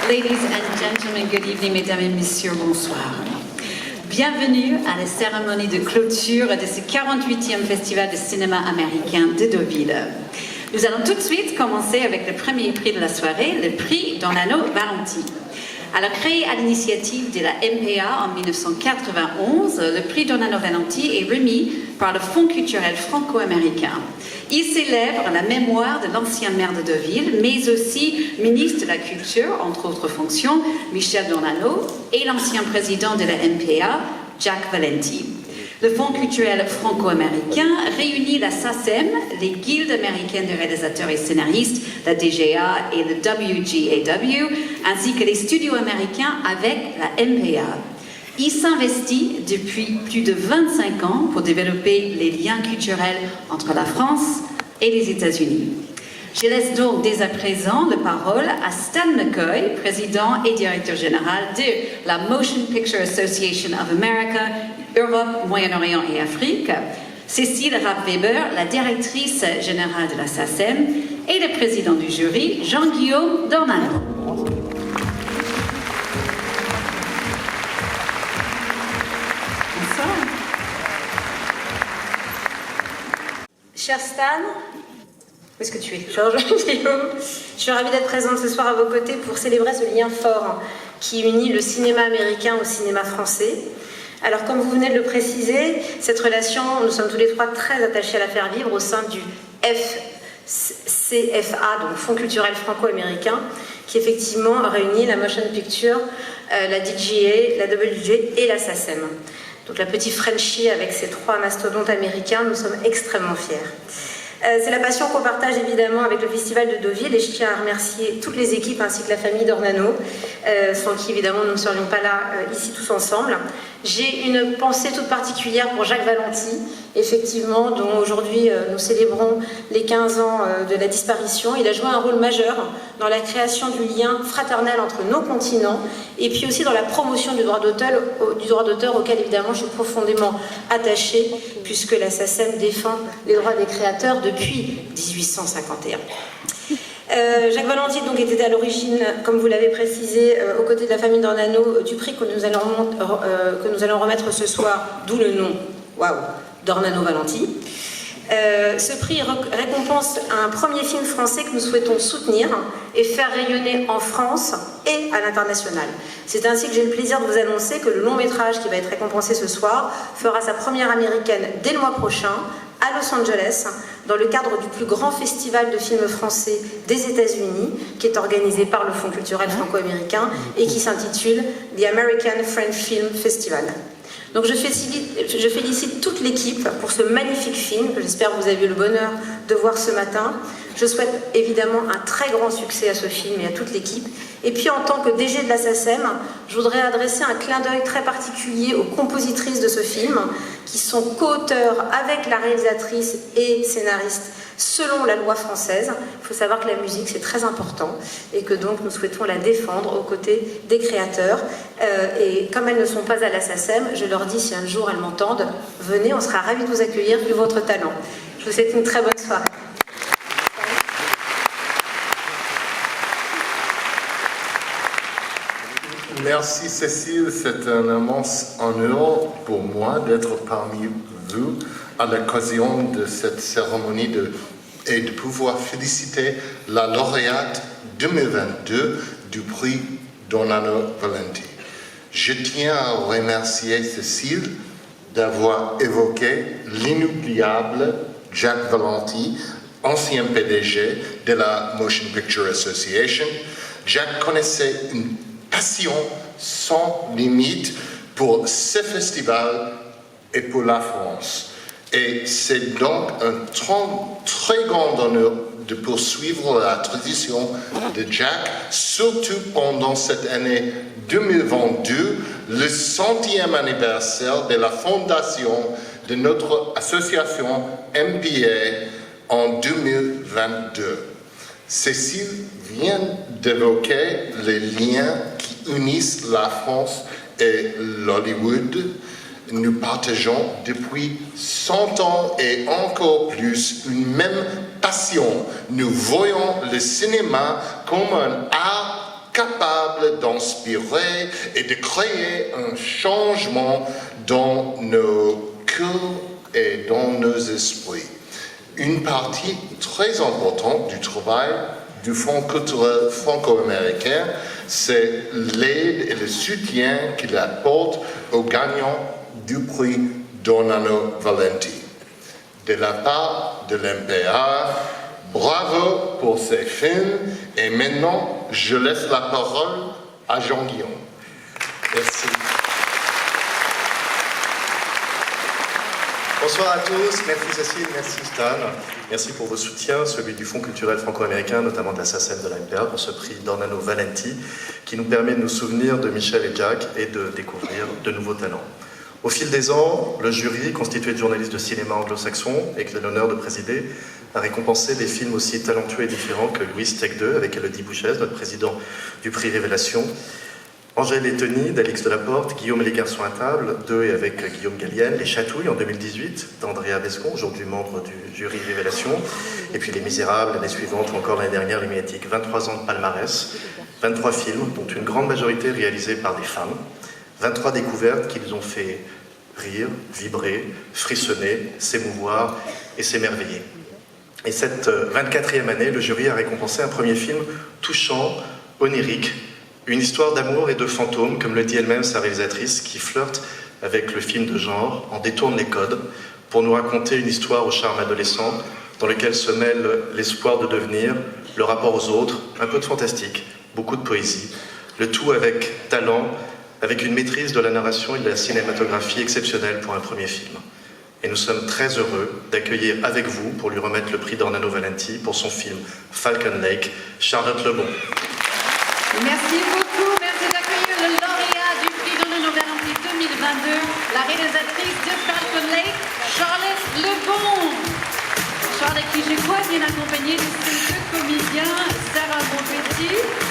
Ladies and gentlemen, good evening, mesdames et messieurs, bonsoir. Bienvenue à la cérémonie de clôture de ce 48e Festival de cinéma américain de Deauville. Nous allons tout de suite commencer avec le premier prix de la soirée, le prix Dornano Valenti. Alors, créé à l'initiative de la MPA en 1991, le prix Dornano Valenti est remis par le Fonds culturel franco-américain. Il célèbre la mémoire de l'ancien maire de Deauville, mais aussi ministre de la Culture, entre autres fonctions, Michel Dornano, et l'ancien président de la MPA, Jack Valenti. Le Fonds culturel franco-américain réunit la SACEM, les guildes américaines de réalisateurs et scénaristes, la DGA et le WGAW, ainsi que les studios américains avec la MPA. Il s'investit depuis plus de 25 ans pour développer les liens culturels entre la France et les États-Unis. Je laisse donc dès à présent la parole à Stan McCoy, président et directeur général de la Motion Picture Association of America, Europe, Moyen-Orient et Afrique, Cécile Rapp-Weber, la directrice générale de la SACEM, et le président du jury, Jean-Guillaume Dornano. Bonsoir. Cher Stan, où est-ce que tu es? Jean-Guillaume, je suis ravie d'être présente ce soir à vos côtés pour célébrer ce lien fort qui unit le cinéma américain au cinéma français. Alors, comme vous venez de le préciser, cette relation, nous sommes tous les trois très attachés à la faire vivre au sein du FCFA, donc Fonds culturel franco-américain, qui effectivement réunit la Motion Picture, la DGA, la WGA et la SACEM. Donc la petite Frenchie avec ces trois mastodontes américains, nous sommes extrêmement fiers. C'est la passion qu'on partage évidemment avec le Festival de Deauville et je tiens à remercier toutes les équipes ainsi que la famille Dornano, sans qui évidemment nous ne serions pas là ici tous ensemble. J'ai une pensée toute particulière pour Jacques Valenti, effectivement, dont aujourd'hui nous célébrons les 15 ans de la disparition. Il a joué un rôle majeur dans la création du lien fraternel entre nos continents et puis aussi dans la promotion du droit d'auteur auquel évidemment je suis profondément attachée puisque la SACEM défend les droits des créateurs depuis 1851. Jacques Valenti donc était à l'origine, comme vous l'avez précisé, aux côtés de la famille Dornano du prix que nous allons remettre ce soir, d'où le nom, waouh, Dornano Valenti. Ce prix récompense un premier film français que nous souhaitons soutenir et faire rayonner en France et à l'international. C'est ainsi que j'ai le plaisir de vous annoncer que le long métrage qui va être récompensé ce soir fera sa première américaine dès le mois prochain à Los Angeles, dans le cadre du plus grand festival de films français des États-Unis, qui est organisé par le Fonds culturel franco-américain et qui s'intitule The American French Film Festival. Donc je félicite toute l'équipe pour ce magnifique film que j'espère que vous avez eu le bonheur de voir ce matin. Je souhaite évidemment un très grand succès à ce film et à toute l'équipe. Et puis en tant que DG de la SACEM, je voudrais adresser un clin d'œil très particulier aux compositrices de ce film, qui sont co-auteurs avec la réalisatrice et scénariste selon la loi française. Il faut savoir que la musique c'est très important et que donc nous souhaitons la défendre aux côtés des créateurs. Et comme elles ne sont pas à la SACEM, je leur dis si un jour elles m'entendent, venez, on sera ravis de vous accueillir vu votre talent. Je vous souhaite une très bonne soirée. Merci Cécile, c'est un immense honneur pour moi d'être parmi vous à l'occasion de cette cérémonie et de pouvoir féliciter la lauréate 2022 du prix Dornano Valenti. Je tiens à remercier Cécile d'avoir évoqué l'inoubliable Jack Valenti, ancien PDG de la Motion Picture Association. Jack connaissait une passion sans limite pour ce festival et pour la France. Et c'est donc un très grand honneur de poursuivre la tradition de Jack, surtout pendant cette année 2022, le 100e anniversaire de la fondation de notre association MPA en 2022. Cécile vient d'évoquer les liens qui unissent la France et l'Hollywood. Nous partageons depuis 100 ans et encore plus une même passion. Nous voyons le cinéma comme un art capable capable d'inspirer et de créer un changement dans nos cœurs et dans nos esprits. Une partie très importante du travail du Fonds culturel franco-américain, c'est l'aide et le soutien qu'il apporte aux gagnants du prix Dornano Valenti. De la part de l'MPA, bravo pour ces films, et maintenant je laisse la parole à Jean-Guillaume. Merci. Bonsoir à tous, merci Cécile, merci Stan. Merci pour vos soutiens, celui du Fonds culturel franco-américain, notamment de la SACEM de la MPA, pour ce prix Dornano Valenti, qui nous permet de nous souvenir de Michel et Jack et de découvrir de nouveaux talents. Au fil des ans, le jury, constitué de journalistes de cinéma anglo-saxon et que j'ai l'honneur de présider, a récompensé des films aussi talentueux et différents que Louis Take 2, avec Elodie Bouchès, notre président du prix Révélation, Angèle et Tony d'Alix Delaporte, Guillaume et les garçons à table, 2 et avec Guillaume Gallienne, Les Chatouilles en 2018 d'Andrea Bescon, aujourd'hui membre du jury Révélation, et puis Les Misérables l'année suivante ou encore l'année dernière Les Ménétiques. 23 ans de palmarès, 23 films, dont une grande majorité réalisés par des femmes, 23 découvertes qui nous ont fait rire, vibrer, frissonner, s'émouvoir et s'émerveiller. Et cette 24e année, le jury a récompensé un premier film touchant, onirique, une histoire d'amour et de fantômes, comme le dit elle-même sa réalisatrice, qui flirte avec le film de genre, en détourne les codes, pour nous raconter une histoire au charme adolescent, dans lequel se mêle l'espoir de devenir, le rapport aux autres, un peu de fantastique, beaucoup de poésie, le tout avec talent, avec une maîtrise de la narration et de la cinématographie exceptionnelle pour un premier film. Et nous sommes très heureux d'accueillir avec vous, pour lui remettre le prix Dornano Valenti, pour son film Falcon Lake, Charlotte Lebon. Merci beaucoup, merci d'accueillir le lauréat du prix Dornano Valenti 2022, la réalisatrice de Falcon Lake, Charlotte Lebon. Charlotte qui, je crois, vient accompagnée de ses deux comédiens, Sarah Bonpetit